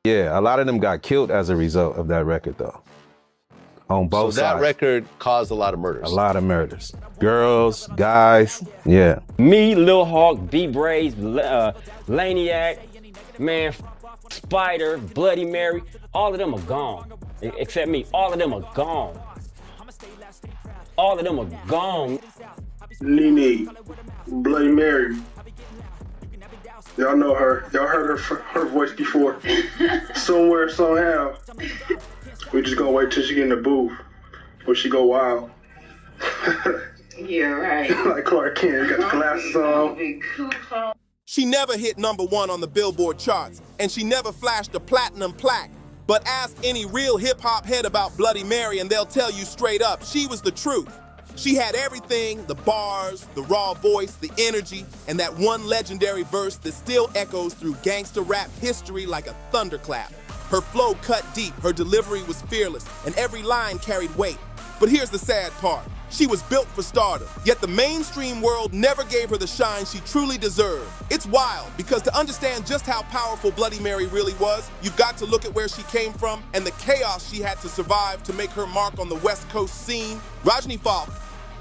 Yeah, a lot of them got killed as a result of that record, though. On both sides. So that record caused a lot of murders. A lot of murders. Girls, guys, yeah. Me, Lil Hawk, B-Braze, Laniac, man, Spider, Bloody Mary, all of them are gone. Except me, all of them are gone. All of them are gone. Nene, Bloody Mary. Y'all know her. Y'all heard her voice before. Somewhere, somehow. We just gonna wait till she get in the booth. Or she go wild. Yeah, right. Like Clark Kent, got the glasses on. She never hit #1 on the Billboard charts, and she never flashed a platinum plaque. But ask any real hip-hop head about Bloody Mary and they'll tell you straight up, she was the truth. She had everything, the bars, the raw voice, the energy, and that one legendary verse that still echoes through gangster rap history like a thunderclap. Her flow cut deep, her delivery was fearless, and every line carried weight. But here's the sad part. She was built for stardom, yet the mainstream world never gave her the shine she truly deserved. It's wild, because to understand just how powerful Bloody Mary really was, you've got to look at where she came from and the chaos she had to survive to make her mark on the West Coast scene. Rajni Falk,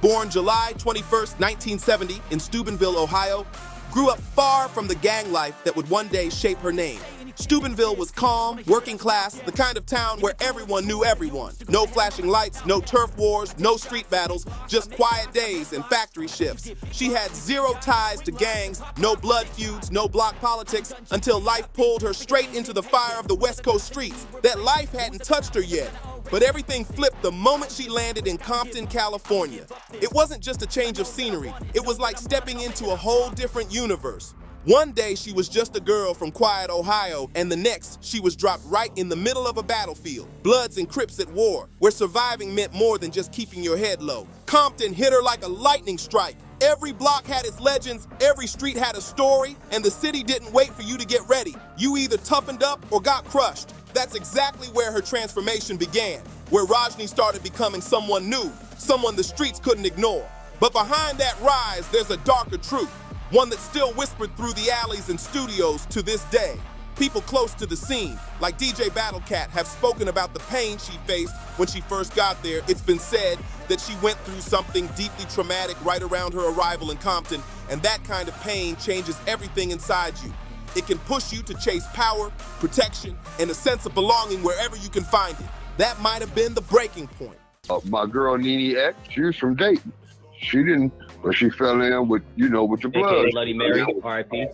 born July 21st, 1970 in Steubenville, Ohio, grew up far from the gang life that would one day shape her name. Steubenville was calm, working class, the kind of town where everyone knew everyone. No flashing lights, no turf wars, no street battles, just quiet days and factory shifts. She had zero ties to gangs, no blood feuds, no block politics, until life pulled her straight into the fire of the West Coast streets. That life hadn't touched her yet. But everything flipped the moment she landed in Compton, California. It wasn't just a change of scenery. It was like stepping into a whole different universe. One day she was just a girl from quiet Ohio, and the next she was dropped right in the middle of a battlefield. Bloods and Crips at war, where surviving meant more than just keeping your head low. Compton hit her like a lightning strike. Every block had its legends, every street had a story, and the city didn't wait for you to get ready. You either toughened up or got crushed. That's exactly where her transformation began, where Rajni started becoming someone new, someone the streets couldn't ignore. But behind that rise, there's a darker truth, one that's still whispered through the alleys and studios to this day. People close to the scene, like DJ Battlecat, have spoken about the pain she faced when she first got there. It's been said that she went through something deeply traumatic right around her arrival in Compton, and that kind of pain changes everything inside you. It can push you to chase power, protection, and a sense of belonging wherever you can find it. That might have been the breaking point. My girl Nene X, she was from Dayton. She didn't, but she fell in with, with the blood. Bloody Mary, R.I.P.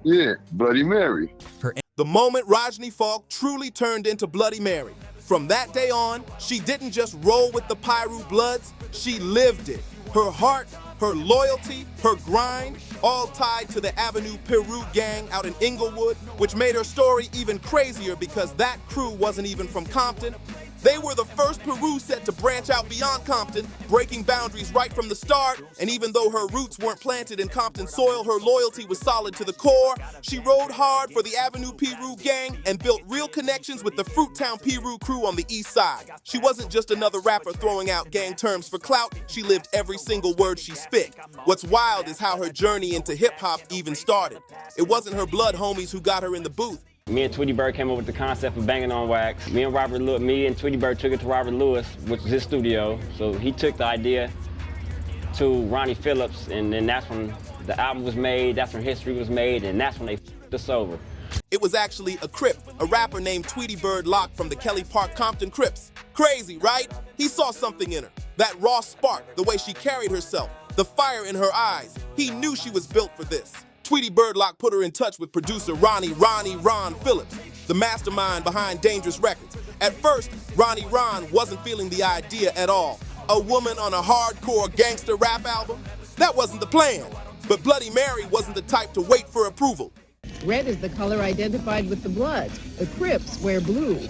Yeah, Bloody Mary. The moment Rajni Falk truly turned into Bloody Mary. From that day on, she didn't just roll with the Piru Bloods, she lived it. Her heart, her loyalty, her grind, all tied to the Avenue Piru gang out in Inglewood, which made her story even crazier because that crew wasn't even from Compton. They were the first Peru set to branch out beyond Compton, breaking boundaries right from the start, and even though her roots weren't planted in Compton soil, her loyalty was solid to the core. She rode hard for the Avenue Piru gang and built real connections with the Fruittown Piru crew on the east side. She wasn't just another rapper throwing out gang terms for clout, she lived every single word she spit. What's wild is how her journey into hip-hop even started. It wasn't her blood homies who got her in the booth. Me and Tweety Bird came up with the concept of banging on wax. Me and Tweety Bird took it to Robert Lewis, which was his studio. So he took the idea to Ronnie Phillips, and then that's when the album was made, that's when history was made, and that's when they f***ed us over. It was actually a Crip, a rapper named Tweety Bird Locke from the Kelly Park Compton Crips. Crazy, right? He saw something in her. That raw spark, the way she carried herself, the fire in her eyes. He knew she was built for this. Tweety Bird Locke put her in touch with producer Ron Phillips, the mastermind behind Dangerous Records. At first, Ron wasn't feeling the idea at all. A woman on a hardcore gangster rap album? That wasn't the plan. But Bloody Mary wasn't the type to wait for approval. Red is the color identified with the Bloods. The Crips wear blue.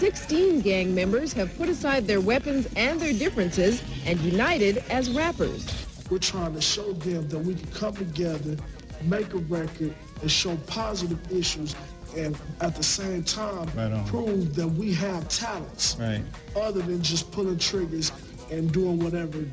16 gang members have put aside their weapons and their differences and united as rappers. We're trying to show them that we can come together, make a record, and show positive issues, and at the same time prove that we have talents other than just pulling triggers and doing whatever.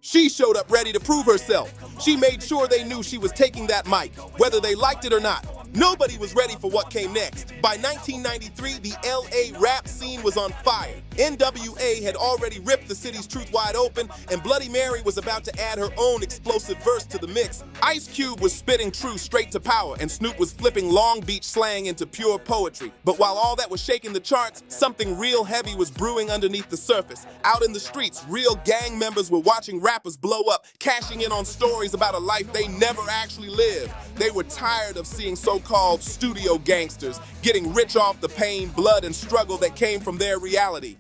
She showed up ready to prove herself. She made sure they knew she was taking that mic, whether they liked it or not. Nobody was ready for what came next. By 1993, the LA rap scene was on fire. NWA had already ripped the city's truth wide open, and Bloody Mary was about to add her own explosive verse to the mix. Ice Cube was spitting truth straight to power, and Snoop was flipping Long Beach slang into pure poetry. But while all that was shaking the charts, something real heavy was brewing underneath the surface. Out in the streets, real gang members were watching rappers blow up, cashing in on stories about a life they never actually lived. They were tired of seeing so-called studio gangsters getting rich off the pain, blood, and struggle that came from their reality.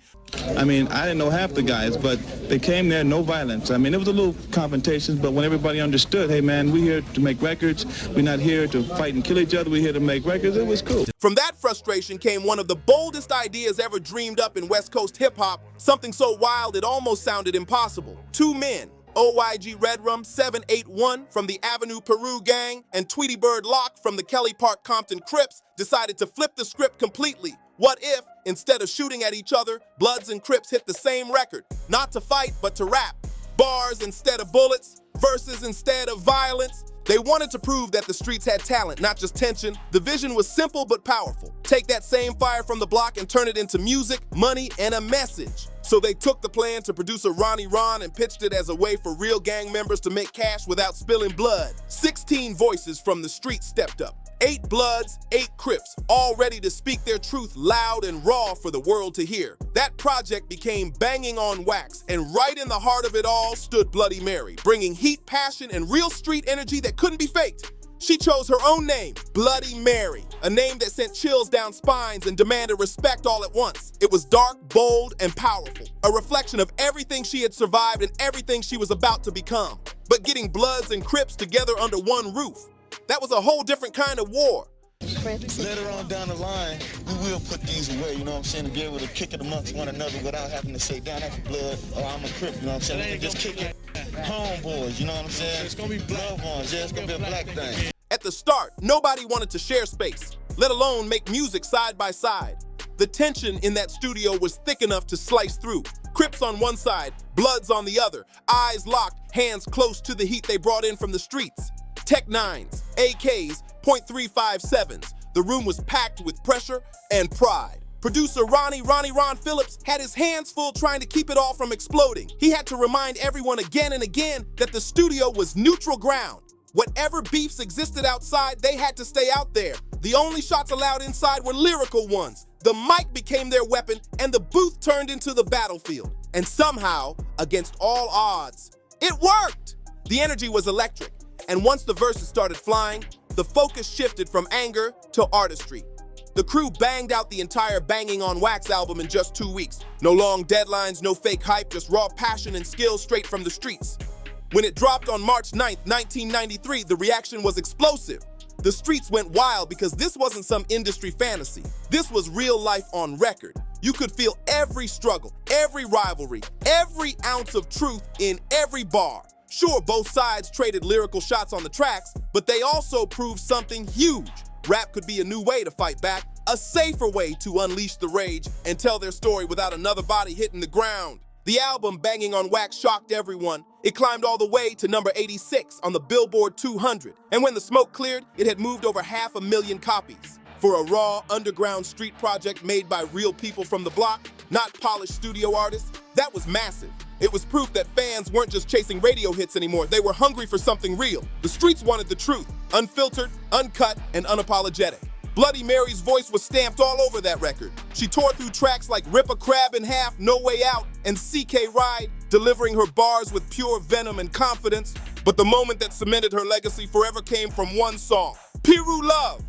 I mean, I didn't know half the guys, but they came there, no violence. I mean, it was a little confrontations, but when everybody understood, hey man, we're here to make records. We're not here to fight and kill each other. We're here to make records. It was cool. From that frustration came one of the boldest ideas ever dreamed up in West Coast hip-hop, something so wild it almost sounded impossible. Two men, OYG Redrum 781 from the Avenue Peru gang and Tweety Bird Locke from the Kelly Park Compton Crips, decided to flip the script completely. What if, instead of shooting at each other, Bloods and Crips hit the same record? Not to fight, but to rap. Bars instead of bullets, verses instead of violence. They wanted to prove that the streets had talent, not just tension. The vision was simple but powerful. Take that same fire from the block and turn it into music, money, and a message. So they took the plan to producer Ronnie Ron and pitched it as a way for real gang members to make cash without spilling blood. 16 voices from the street stepped up. 8 Bloods, 8 Crips, all ready to speak their truth loud and raw for the world to hear. That project became Banging on Wax, and right in the heart of it all stood Bloody Mary, bringing heat, passion, and real street energy that couldn't be faked. She chose her own name, Bloody Mary, a name that sent chills down spines and demanded respect all at once. It was dark, bold, and powerful, a reflection of everything she had survived and everything she was about to become. But getting Bloods and Crips together under one roof, that was a whole different kind of war. Later on down the line, we will put these away, you know what I'm saying, to be able to kick it amongst one another without having to say, down that's Blood, or I'm a Crip, you know what I'm saying? We can just kick it. Homeboys, you know what I'm saying? It's gonna be black ones, yeah, it's gonna be a black thing. At the start, nobody wanted to share space, let alone make music side by side. The tension in that studio was thick enough to slice through. Crips on one side, Bloods on the other, eyes locked, hands close to the heat they brought in from the streets. Tech 9s, AKs, .357s. The room was packed with pressure and pride. Producer Ron Phillips had his hands full trying to keep it all from exploding. He had to remind everyone again and again that the studio was neutral ground. Whatever beefs existed outside, they had to stay out there. The only shots allowed inside were lyrical ones. The mic became their weapon, and the booth turned into the battlefield. And somehow, against all odds, it worked! The energy was electric, and once the verses started flying, the focus shifted from anger to artistry. The crew banged out the entire Banging on Wax album in just 2 weeks. No long deadlines, no fake hype, just raw passion and skill straight from the streets. When it dropped on March 9th, 1993, the reaction was explosive. The streets went wild because this wasn't some industry fantasy. This was real life on record. You could feel every struggle, every rivalry, every ounce of truth in every bar. Sure, both sides traded lyrical shots on the tracks, but they also proved something huge. Rap could be a new way to fight back, a safer way to unleash the rage and tell their story without another body hitting the ground. The album Banging on Wax shocked everyone. It climbed all the way to number 86 on the Billboard 200. And when the smoke cleared, it had moved over 500,000 copies. For a raw, underground street project made by real people from the block, not polished studio artists, that was massive. It was proof that fans weren't just chasing radio hits anymore. They were hungry for something real. The streets wanted the truth, unfiltered, uncut, and unapologetic. Bloody Mary's voice was stamped all over that record. She tore through tracks like Rip a Crab in Half, No Way Out, and CK Ride, delivering her bars with pure venom and confidence. But the moment that cemented her legacy forever came from one song, Piru Love.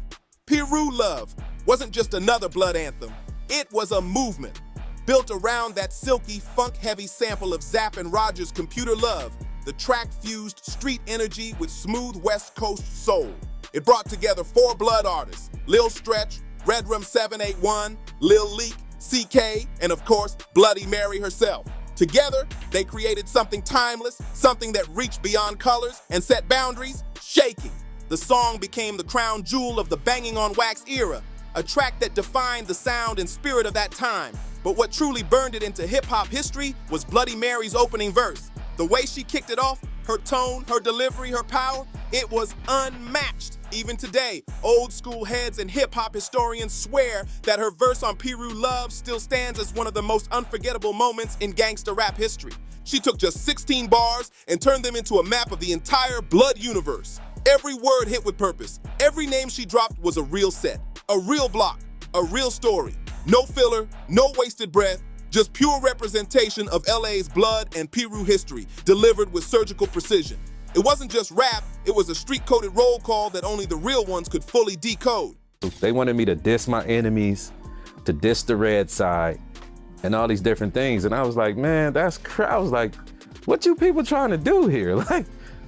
Piru Love wasn't just another Blood anthem. It was a movement built around that silky, funk-heavy sample of Zapp and Rogers' Computer Love. The track fused street energy with smooth West Coast soul. It brought together 4 Blood artists, Lil Stretch, Redrum 781, Lil Leak, CK, and of course, Bloody Mary herself. Together, they created something timeless, something that reached beyond colors and set boundaries, shaking. The song became the crown jewel of the Banging on Wax era, a track that defined the sound and spirit of that time. But what truly burned it into hip-hop history was Bloody Mary's opening verse. The way she kicked it off, her tone, her delivery, her power, it was unmatched. Even today, old school heads and hip-hop historians swear that her verse on Piru Love still stands as one of the most unforgettable moments in gangsta rap history. She took just 16 bars and turned them into a map of the entire Blood universe. Every word hit with purpose. Every name she dropped was a real set, a real block, a real story. No filler, no wasted breath, just pure representation of LA's blood and Piru history, delivered with surgical precision. It wasn't just rap, it was a street-coded roll call that only the real ones could fully decode. They wanted me to diss my enemies, to diss the red side, and all these different things. And I was like, man, that's crazy. I was like, what you people trying to do here?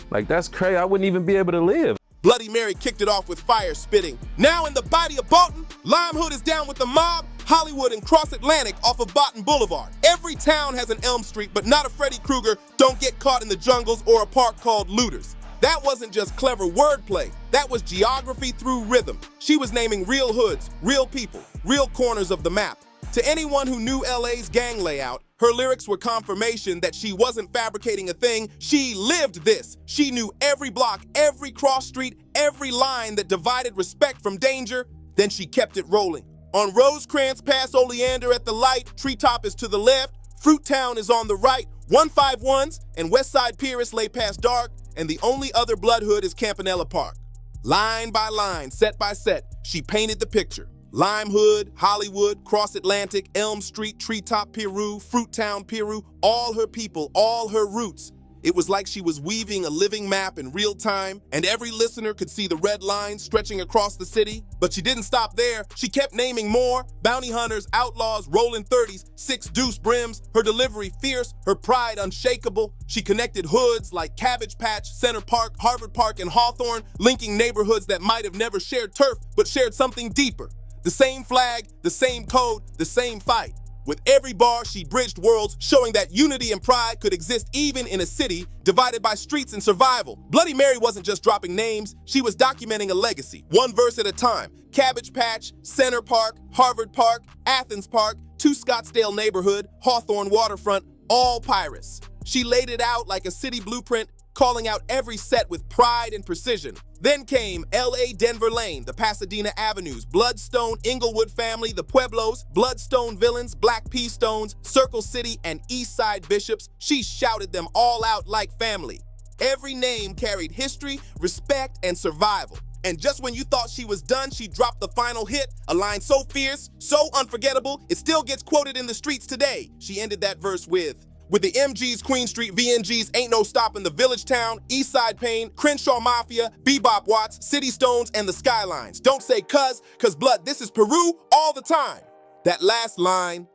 Like that's crazy. I wouldn't even be able to live. Bloody Mary kicked it off with fire spitting. Now in the body of Bolton, Lime Hood is down with the mob, Hollywood and Cross Atlantic off of Botten Boulevard. Every town has an Elm Street, but not a Freddy Krueger, don't get caught in the jungles or a park called Looters. That wasn't just clever wordplay, that was geography through rhythm. She was naming real hoods, real people, real corners of the map. To anyone who knew LA's gang layout, her lyrics were confirmation that she wasn't fabricating a thing, she lived this. She knew every block, every cross street, every line that divided respect from danger, then she kept it rolling. On Rosecrans past Oleander at the light, Treetop is to the left, Fruittown is on the right, 151s and Westside Perus lay past dark, and the only other blood hood is Campanella Park. Line by line, set by set, she painted the picture. Lime Hood, Hollywood, Cross Atlantic, Elm Street, Treetop Piru, Fruittown Piru, all her people, all her roots. It was like she was weaving a living map in real time, and every listener could see the red lines stretching across the city. But she didn't stop there. She kept naming more: bounty hunters, outlaws, rolling 30s, 6 deuce brims, her delivery fierce, her pride unshakable. She connected hoods like Cabbage Patch, Center Park, Harvard Park, and Hawthorne, linking neighborhoods that might have never shared turf, but shared something deeper. The same flag, the same code, the same fight. With every bar, she bridged worlds, showing that unity and pride could exist even in a city divided by streets and survival. Bloody Mary wasn't just dropping names, she was documenting a legacy, one verse at a time. Cabbage Patch, Center Park, Harvard Park, Athens Park, 2 Scottsdale neighborhood, Hawthorne waterfront, all Pirus. She laid it out like a city blueprint, calling out every set with pride and precision. Then came LA Denver Lane, the Pasadena Avenues, Bloodstone, Inglewood Family, the Pueblos, Bloodstone Villains, Black Pea Stones, Circle City, and Eastside Bishops. She shouted them all out like family. Every name carried history, respect, and survival. And just when you thought she was done, she dropped the final hit, a line so fierce, so unforgettable, it still gets quoted in the streets today. She ended that verse with the MGs, Queen Street, VNGs, ain't no stopping the Village Town, Eastside Pain, Crenshaw Mafia, Bebop Watts, City Stones, and the Skylines. Don't say cuz blood, this is Peru all the time. That last line,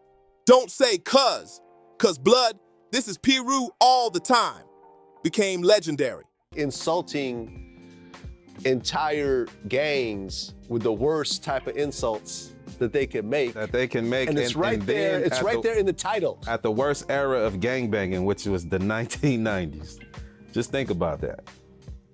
don't say cuz blood, this is Peru all the time, became legendary. Insulting entire gangs with the worst type of insults that they can make. And it's right there, it's right there in the title. At the worst era of gangbanging, which was the 1990s. Just think about that.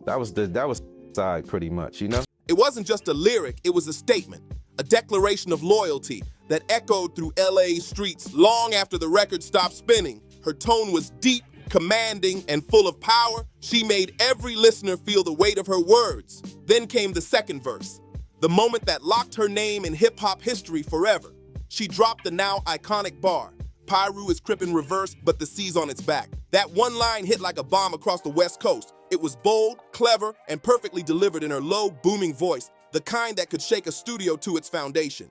That was side pretty much, you know? It wasn't just a lyric, it was a statement, a declaration of loyalty that echoed through LA's streets long after the record stopped spinning. Her tone was deep, commanding, and full of power. She made every listener feel the weight of her words. Then came the second verse, the moment that locked her name in hip-hop history forever. She dropped the now iconic bar, Piru is Crip in reverse, but the C's on its back. That one line hit like a bomb across the West Coast. It was bold, clever, and perfectly delivered in her low, booming voice, the kind that could shake a studio to its foundation.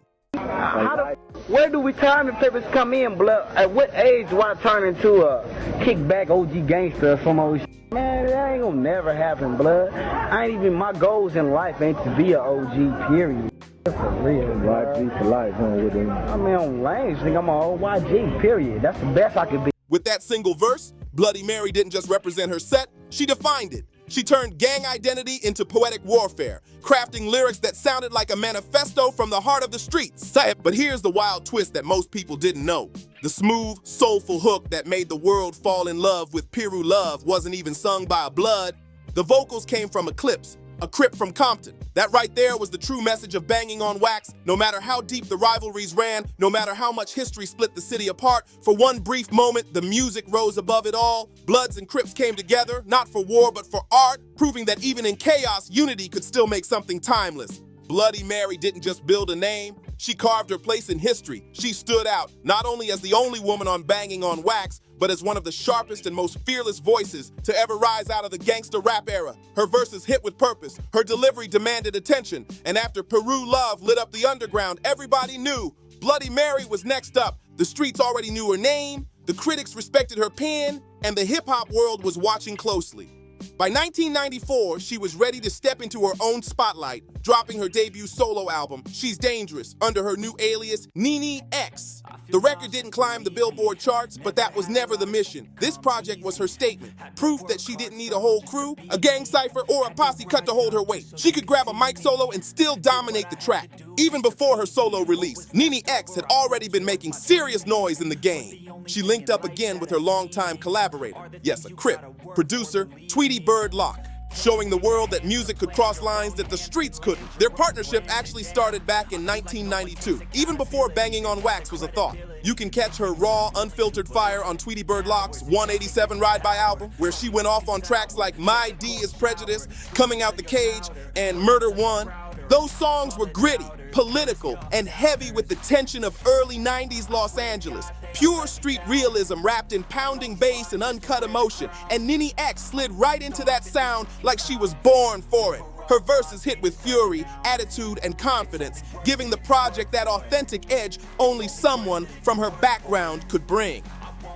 Where do retirement papers come in, blood? At what age do I turn into a kickback OG gangster or some old shit? Man, that ain't gonna never happen, blood. I ain't even, my goals in life ain't to be a OG, period. That's for real, YG for life, huh? I mean, on lanes, think I'm a YG, period. That's the best I could be. With that single verse, Bloody Mary didn't just represent her set, she defined it. She turned gang identity into poetic warfare, crafting lyrics that sounded like a manifesto from the heart of the streets. But here's the wild twist that most people didn't know. The smooth, soulful hook that made the world fall in love with Piru Love wasn't even sung by a blood. The vocals came from Eclipse, a Crip from Compton. That right there was the true message of Banging on Wax. No matter how deep the rivalries ran, no matter how much history split the city apart, for one brief moment, the music rose above it all. Bloods and Crips came together, not for war, but for art, proving that even in chaos, unity could still make something timeless. Bloody Mary didn't just build a name, she carved her place in history. She stood out, not only as the only woman on Banging on Wax, but as one of the sharpest and most fearless voices to ever rise out of the gangster rap era. Her verses hit with purpose, her delivery demanded attention, and after Piru Love lit up the underground, everybody knew Bloody Mary was next up. The streets already knew her name, the critics respected her pen, and the hip-hop world was watching closely. By 1994, she was ready to step into her own spotlight, dropping her debut solo album, She's Dangerous, under her new alias, Nene X. The record didn't climb the Billboard charts, but that was never the mission. This project was her statement, proof that she didn't need a whole crew, a gang cipher, or a posse cut to hold her weight. She could grab a mic solo and still dominate the track. Even before her solo release, Nene X had already been making serious noise in the game. She linked up again with her longtime collaborator, yes, a Crip, producer Tweety Bird Locke, showing the world that music could cross lines that the streets couldn't. Their partnership actually started back in 1992, even before Banging on Wax was a thought. You can catch her raw, unfiltered fire on Tweety Bird Locke's 187 Ride-By album, where she went off on tracks like My D is Prejudice, Coming Out the Cage, and Murder One. Those songs were gritty, political, and heavy with the tension of early 90s Los Angeles. Pure street realism wrapped in pounding bass and uncut emotion, and Nene X slid right into that sound like she was born for it. Her verses hit with fury, attitude, and confidence, giving the project that authentic edge only someone from her background could bring.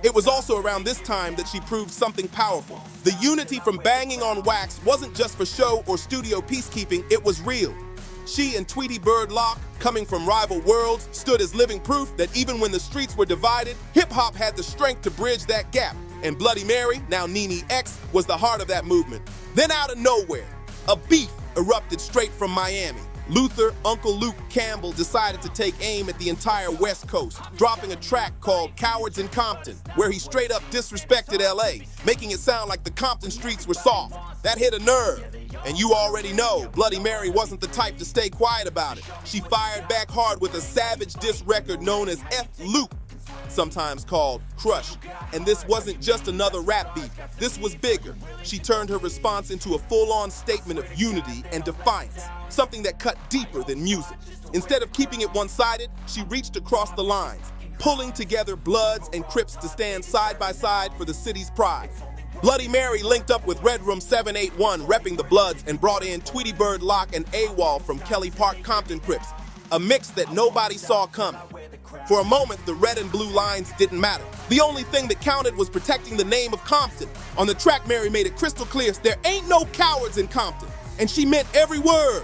It was also around this time that she proved something powerful. The unity from Banging on Wax wasn't just for show or studio peacekeeping, it was real. She and Tweety Bird Locke, coming from rival worlds, stood as living proof that even when the streets were divided, hip-hop had the strength to bridge that gap. And Bloody Mary, now Nene X, was the heart of that movement. Then out of nowhere, a beef erupted straight from Miami. Luther, Uncle Luke Campbell decided to take aim at the entire West Coast, dropping a track called Cowards in Compton, where he straight up disrespected LA, making it sound like the Compton streets were soft. That hit a nerve. And you already know, Bloody Mary wasn't the type to stay quiet about it. She fired back hard with a savage diss record known as F Luke, sometimes called Crush. And this wasn't just another rap beat. This was bigger. She turned her response into a full-on statement of unity and defiance, something that cut deeper than music. Instead of keeping it one-sided, she reached across the lines, pulling together Bloods and Crips to stand side by side for the city's pride. Bloody Mary linked up with Red Room 781, repping the Bloods, and brought in Tweety Bird Locke and AWOL from Kelly Park Compton Crips, a mix that nobody saw coming. For a moment, the red and blue lines didn't matter. The only thing that counted was protecting the name of Compton. On the track, Mary made it crystal clear, there ain't no cowards in Compton. And she meant every word.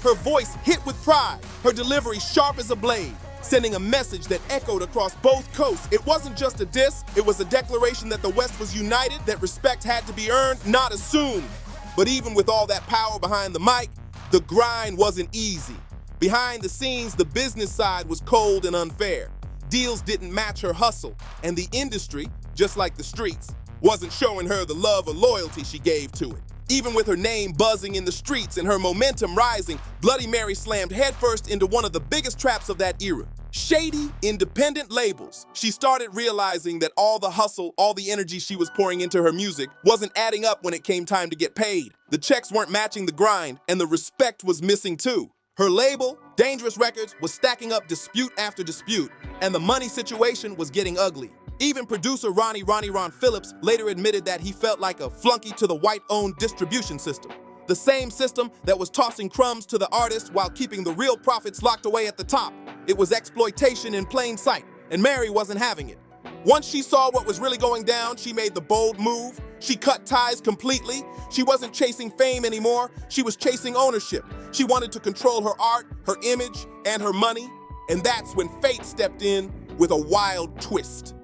Her voice hit with pride, her delivery sharp as a blade, sending a message that echoed across both coasts. It wasn't just a diss, it was a declaration that the West was united, that respect had to be earned, not assumed. But even with all that power behind the mic, the grind wasn't easy. Behind the scenes, the business side was cold and unfair. Deals didn't match her hustle, and the industry, just like the streets, wasn't showing her the love or loyalty she gave to it. Even with her name buzzing in the streets and her momentum rising, Bloody Mary slammed headfirst into one of the biggest traps of that era. Shady, independent labels. She started realizing that all the hustle, all the energy she was pouring into her music wasn't adding up when it came time to get paid. The checks weren't matching the grind, and the respect was missing too. Her label, Dangerous Records, was stacking up dispute after dispute, and the money situation was getting ugly. Even producer Ron Phillips later admitted that he felt like a flunky to the white-owned distribution system. The same system that was tossing crumbs to the artists while keeping the real profits locked away at the top. It was exploitation in plain sight, and Mary wasn't having it. Once she saw what was really going down, she made the bold move. She cut ties completely. She wasn't chasing fame anymore. She was chasing ownership. She wanted to control her art, her image, and her money. And that's when fate stepped in with a wild twist.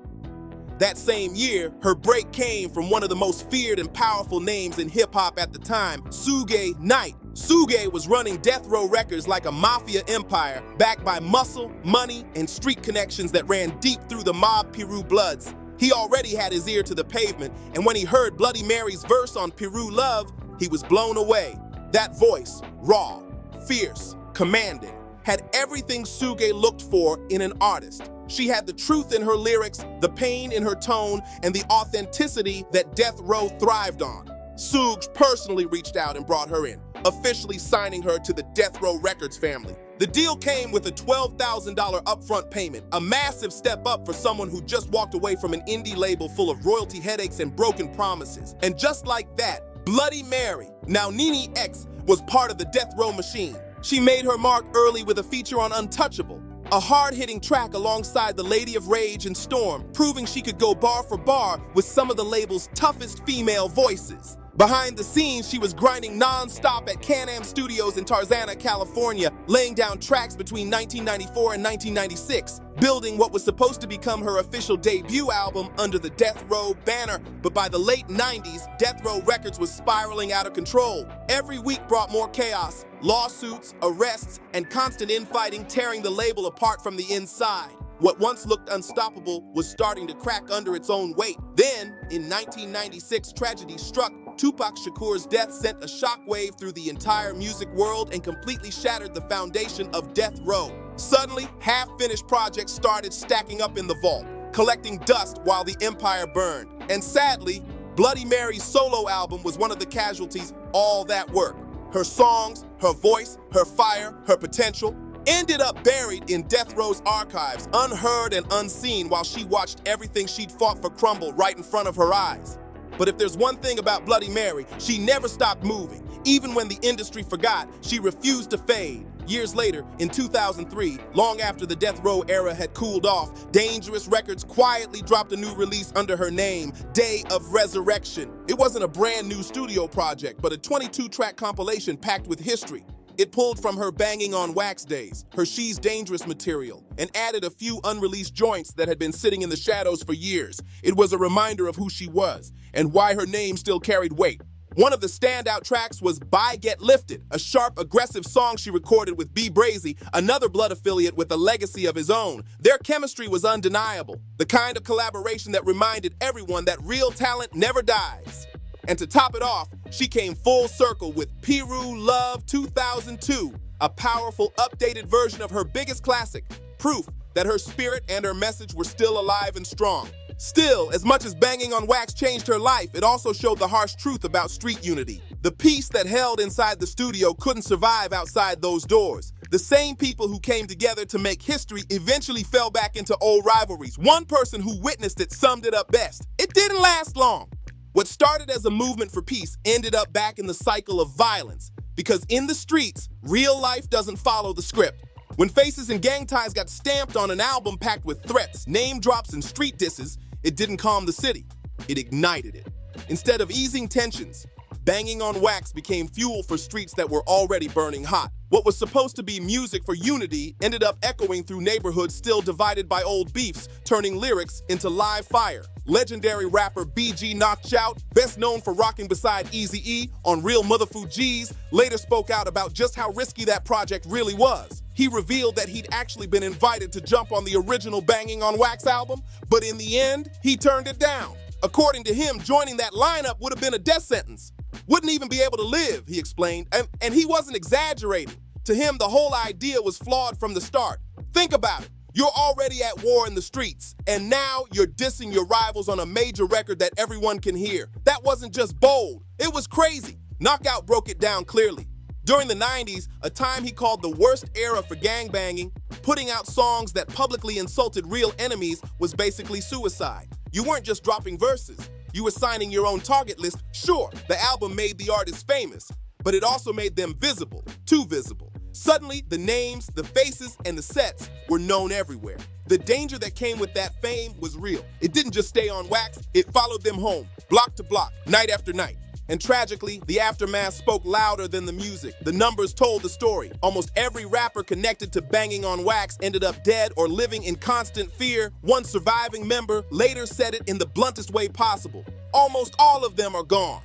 That same year, her break came from one of the most feared and powerful names in hip-hop at the time, Suge Knight. Suge was running Death Row Records like a mafia empire, backed by muscle, money, and street connections that ran deep through the mob Piru Bloods. He already had his ear to the pavement, and when he heard Bloody Mary's verse on Piru Love, he was blown away. That voice, raw, fierce, commanding, had everything Suge looked for in an artist. She had the truth in her lyrics, the pain in her tone, and the authenticity that Death Row thrived on. Suge personally reached out and brought her in, officially signing her to the Death Row Records family. The deal came with a $12,000 upfront payment, a massive step up for someone who just walked away from an indie label full of royalty headaches and broken promises. And just like that, Bloody Mary, now Nene X, was part of the Death Row machine. She made her mark early with a feature on Untouchable, a hard-hitting track alongside the Lady of Rage and Storm, proving she could go bar for bar with some of the label's toughest female voices. Behind the scenes, she was grinding non-stop at Can-Am Studios in Tarzana, California, laying down tracks between 1994 and 1996, building what was supposed to become her official debut album under the Death Row banner. But by the late 90s, Death Row Records was spiraling out of control. Every week brought more chaos, lawsuits, arrests, and constant infighting tearing the label apart from the inside. What once looked unstoppable was starting to crack under its own weight. Then, in 1996, tragedy struck. Tupac Shakur's death sent a shockwave through the entire music world and completely shattered the foundation of Death Row. Suddenly, half-finished projects started stacking up in the vault, collecting dust while the empire burned. And sadly, Bloody Mary's solo album was one of the casualties. All that work, her songs, her voice, her fire, her potential, ended up buried in Death Row's archives, unheard and unseen, while she watched everything she'd fought for crumble right in front of her eyes. But if there's one thing about Bloody Mary, she never stopped moving. Even when the industry forgot, she refused to fade. Years later, in 2003, long after the Death Row era had cooled off, Dangerous Records quietly dropped a new release under her name, Day of Resurrection. It wasn't a brand new studio project, but a 22-track compilation packed with history. It pulled from her Banging on Wax days, her She's Dangerous material, and added a few unreleased joints that had been sitting in the shadows for years. It was a reminder of who she was and why her name still carried weight. One of the standout tracks was By Get Lifted, a sharp, aggressive song she recorded with B. Brazy, another Blood affiliate with a legacy of his own. Their chemistry was undeniable, the kind of collaboration that reminded everyone that real talent never dies. And to top it off, she came full circle with Piru Love 2002, a powerful, updated version of her biggest classic, proof that her spirit and her message were still alive and strong. Still, as much as Banging on Wax changed her life, it also showed the harsh truth about street unity. The peace that held inside the studio couldn't survive outside those doors. The same people who came together to make history eventually fell back into old rivalries. One person who witnessed it summed it up best. It didn't last long. What started as a movement for peace ended up back in the cycle of violence, because in the streets, real life doesn't follow the script. When Faces and Gang Ties got stamped on an album packed with threats, name drops, and street disses, it didn't calm the city. It ignited it. Instead of easing tensions, Banging on Wax became fuel for streets that were already burning hot. What was supposed to be music for unity ended up echoing through neighborhoods still divided by old beefs, turning lyrics into live fire. Legendary rapper BG Notchout, best known for rocking beside Eazy-E on Real Motherfucking G's, later spoke out about just how risky that project really was. He revealed that he'd actually been invited to jump on the original Banging on Wax album, but in the end, he turned it down. According to him, joining that lineup would have been a death sentence. Wouldn't even be able to live, he explained, and he wasn't exaggerating. To him, the whole idea was flawed from the start. Think about it. You're already at war in the streets, and now you're dissing your rivals on a major record that everyone can hear. That wasn't just bold, it was crazy. Knockout broke it down clearly. During the 90s, a time he called the worst era for gangbanging, putting out songs that publicly insulted real enemies was basically suicide. You weren't just dropping verses, you were signing your own target list. Sure, the album made the artists famous, but it also made them visible, too visible. Suddenly, the names, the faces, and the sets were known everywhere. The danger that came with that fame was real. It didn't just stay on wax, it followed them home, block to block, night after night. And tragically, the aftermath spoke louder than the music. The numbers told the story. Almost every rapper connected to Banging on Wax ended up dead or living in constant fear. One surviving member later said it in the bluntest way possible. Almost all of them are gone.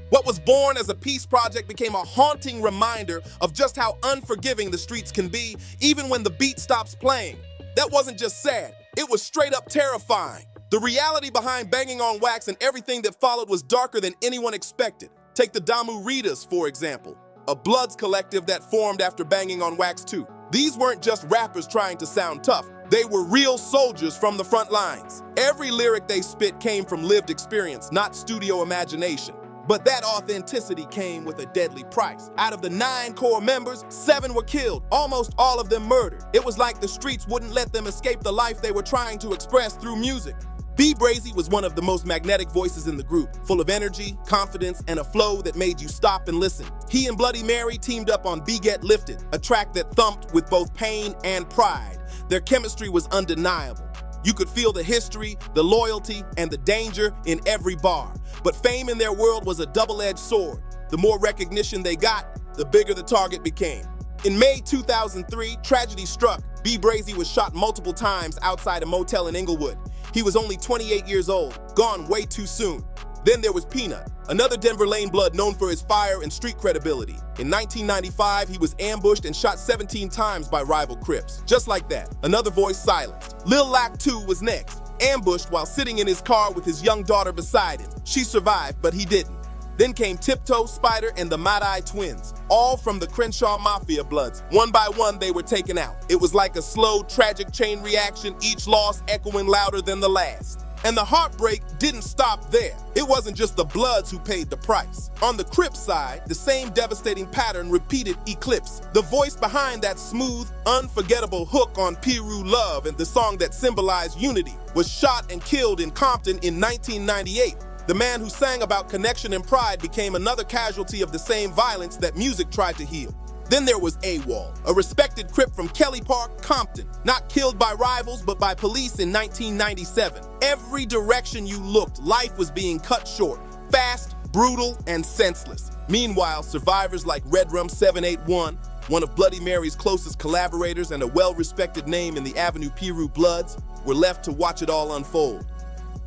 What was born as a peace project became a haunting reminder of just how unforgiving the streets can be, even when the beat stops playing. That wasn't just sad, it was straight up terrifying. The reality behind Banging on Wax and everything that followed was darker than anyone expected. Take the Damu Ritas, for example. a Bloods collective that formed after banging on Wax 2. These weren't just rappers trying to sound tough. They were real soldiers from the front lines. Every lyric they spit came from lived experience, not studio imagination. But that authenticity came with a deadly price. Out of the 9 core members, 7 were killed, almost all of them murdered. It was like the streets wouldn't let them escape the life they were trying to express through music. B. Brazy was one of the most magnetic voices in the group, full of energy, confidence, and a flow that made you stop and listen. He and Bloody Mary teamed up on Be Get Lifted, a track that thumped with both pain and pride. Their chemistry was undeniable. You could feel the history, the loyalty, and the danger in every bar. But fame in their world was a double-edged sword. The more recognition they got, the bigger the target became. In May 2003, tragedy struck. B. Brazy was shot multiple times outside a motel in Inglewood. He was only 28 years old, gone way too soon. Then there was Peanut, another Denver Lane Blood known for his fire and street credibility. In 1995, he was ambushed and shot 17 times by rival Crips. Just like that, another voice silenced. Lil Lac 2 was next, ambushed while sitting in his car with his young daughter beside him. She survived, but he didn't. Then came Tiptoe, Spider, and the Mad-Eye Twins, all from the Crenshaw Mafia Bloods. One by one, they were taken out. It was like a slow, tragic chain reaction, each loss echoing louder than the last. And the heartbreak didn't stop there. It wasn't just the Bloods who paid the price. On the Crip side, the same devastating pattern repeated Eclipse. The voice behind that smooth, unforgettable hook on Piru Love and the song that symbolized unity was shot and killed in Compton in 1998. The man who sang about connection and pride became another casualty of the same violence that music tried to heal. Then there was AWOL, a respected Crip from Kelly Park, Compton, not killed by rivals but by police in 1997. Every direction you looked, life was being cut short, fast, brutal, and senseless. Meanwhile, survivors like Redrum 781, one of Bloody Mary's closest collaborators and a well-respected name in the Avenue Piru Bloods, were left to watch it all unfold.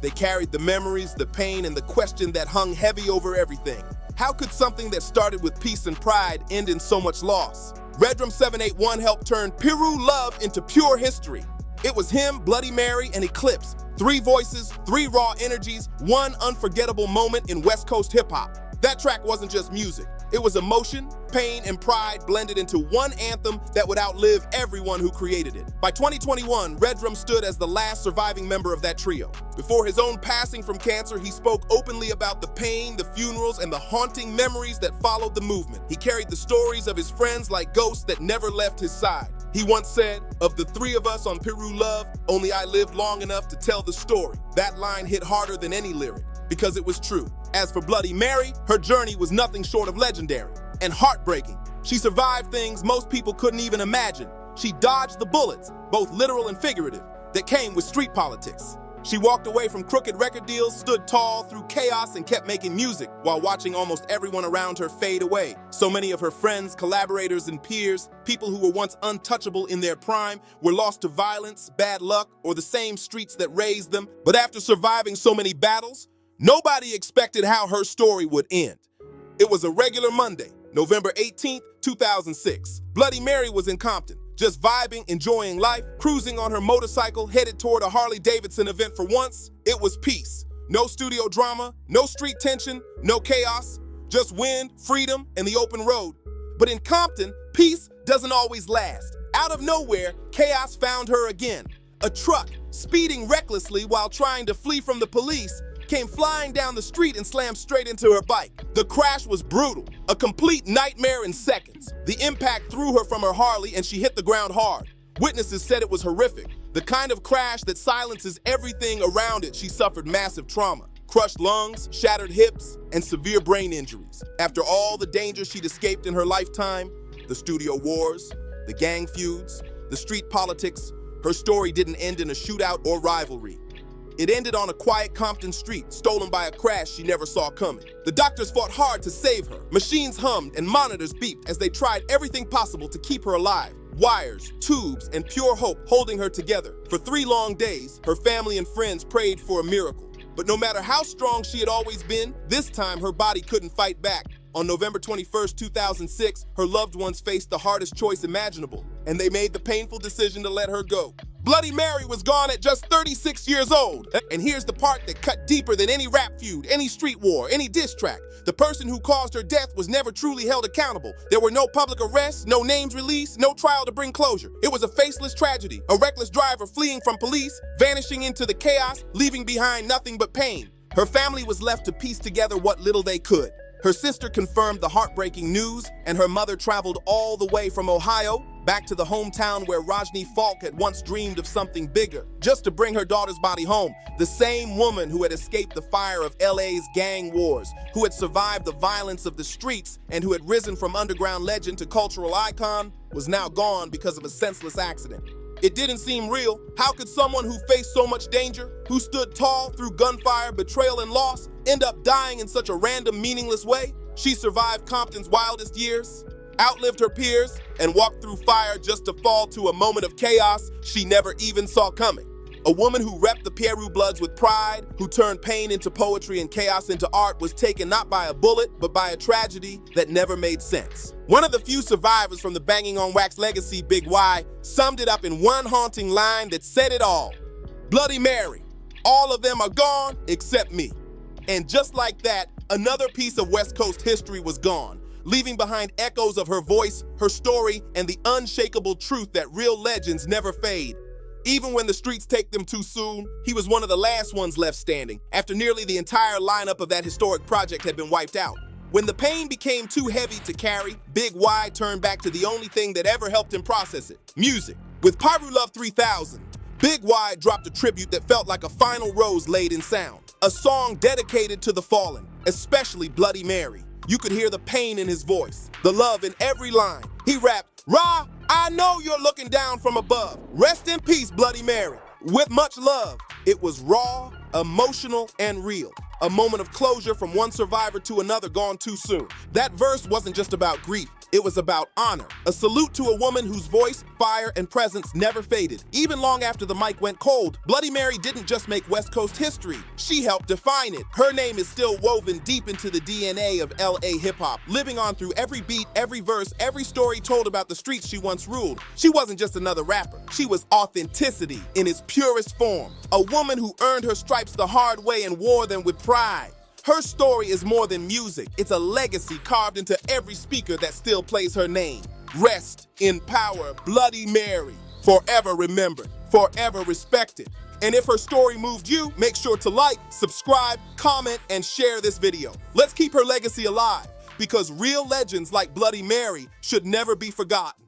They carried the memories, the pain, and the question that hung heavy over everything. How could something that started with peace and pride end in so much loss? Redrum 781 helped turn Piru Love into pure history. It was him, Bloody Mary, and Eclipse. 3 voices, 3 raw energies, 1 unforgettable moment in West Coast hip-hop. That track wasn't just music. It was emotion, pain, and pride blended into one anthem that would outlive everyone who created it. By 2021, Redrum stood as the last surviving member of that trio. Before his own passing from cancer, he spoke openly about the pain, the funerals, and the haunting memories that followed the movement. He carried the stories of his friends like ghosts that never left his side. He once said, "Of the 3 of us on Piru Love, only I lived long enough to tell the story." That line hit harder than any lyric, because it was true. As for Bloody Mary, her journey was nothing short of legendary and heartbreaking. She survived things most people couldn't even imagine. She dodged the bullets, both literal and figurative, that came with street politics. She walked away from crooked record deals, stood tall through chaos, and kept making music while watching almost everyone around her fade away. So many of her friends, collaborators, and peers, people who were once untouchable in their prime, were lost to violence, bad luck, or the same streets that raised them. But after surviving so many battles, nobody expected how her story would end. It was a regular Monday, November 18th, 2006. Bloody Mary was in Compton, just vibing, enjoying life, cruising on her motorcycle, headed toward a Harley-Davidson event. For once, it was peace. No studio drama, no street tension, no chaos, just wind, freedom, and the open road. But in Compton, peace doesn't always last. Out of nowhere, chaos found her again. A truck, speeding recklessly while trying to flee from the police, came flying down the street and slammed straight into her bike. The crash was brutal, a complete nightmare in seconds. The impact threw her from her Harley and she hit the ground hard. Witnesses said it was horrific, the kind of crash that silences everything around it. She suffered massive trauma, crushed lungs, shattered hips, and severe brain injuries. After all the danger she'd escaped in her lifetime, the studio wars, the gang feuds, the street politics, her story didn't end in a shootout or rivalry. It ended on a quiet Compton street, stolen by a crash she never saw coming. The doctors fought hard to save her. Machines hummed and monitors beeped as they tried everything possible to keep her alive. Wires, tubes, and pure hope holding her together. For 3 long days, her family and friends prayed for a miracle. But no matter how strong she had always been, this time her body couldn't fight back. On November 21st, 2006, her loved ones faced the hardest choice imaginable, and they made the painful decision to let her go. Bloody Mary was gone at just 36 years old. And here's the part that cut deeper than any rap feud, any street war, any diss track. The person who caused her death was never truly held accountable. There were no public arrests, no names released, no trial to bring closure. It was a faceless tragedy, a reckless driver fleeing from police, vanishing into the chaos, leaving behind nothing but pain. Her family was left to piece together what little they could. Her sister confirmed the heartbreaking news, and her mother traveled all the way from Ohio back to the hometown where Rajni Falk had once dreamed of something bigger, just to bring her daughter's body home. The same woman who had escaped the fire of LA's gang wars, who had survived the violence of the streets, and who had risen from underground legend to cultural icon, was now gone because of a senseless accident. It didn't seem real. How could someone who faced so much danger, who stood tall through gunfire, betrayal, and loss, end up dying in such a random, meaningless way? She survived Compton's wildest years, outlived her peers, and walked through fire just to fall to a moment of chaos she never even saw coming. A woman who repped the Piru Bloods with pride, who turned pain into poetry and chaos into art, was taken not by a bullet, but by a tragedy that never made sense. One of the few survivors from the Banging on Wax legacy, Big Y, summed it up in one haunting line that said it all. Bloody Mary, all of them are gone except me. And just like that, another piece of West Coast history was gone, leaving behind echoes of her voice, her story, and the unshakable truth that real legends never fade. Even when the streets take them too soon, he was one of the last ones left standing, after nearly the entire lineup of that historic project had been wiped out. When the pain became too heavy to carry, Big Y turned back to the only thing that ever helped him process it: music. With Piru Love 3000, Big Y dropped a tribute that felt like a final rose laid in sound. A song dedicated to the fallen, especially Bloody Mary. You could hear the pain in his voice, the love in every line. He rapped, "Ra, I know you're looking down from above. Rest in peace, Bloody Mary." With much love, it was raw, emotional, and real. A moment of closure from one survivor to another gone too soon. That verse wasn't just about grief. It was about honor. A salute to a woman whose voice, fire, and presence never faded. Even long after the mic went cold, Bloody Mary didn't just make West Coast history. She helped define it. Her name is still woven deep into the DNA of LA hip-hop, living on through every beat, every verse, every story told about the streets she once ruled. She wasn't just another rapper. She was authenticity in its purest form. A woman who earned her stripes the hard way and wore them with pride. Her story is more than music. It's a legacy carved into every speaker that still plays her name. Rest in power, Bloody Mary. Forever remembered, forever respected. And if her story moved you, make sure to like, subscribe, comment, and share this video. Let's keep her legacy alive, because real legends like Bloody Mary should never be forgotten.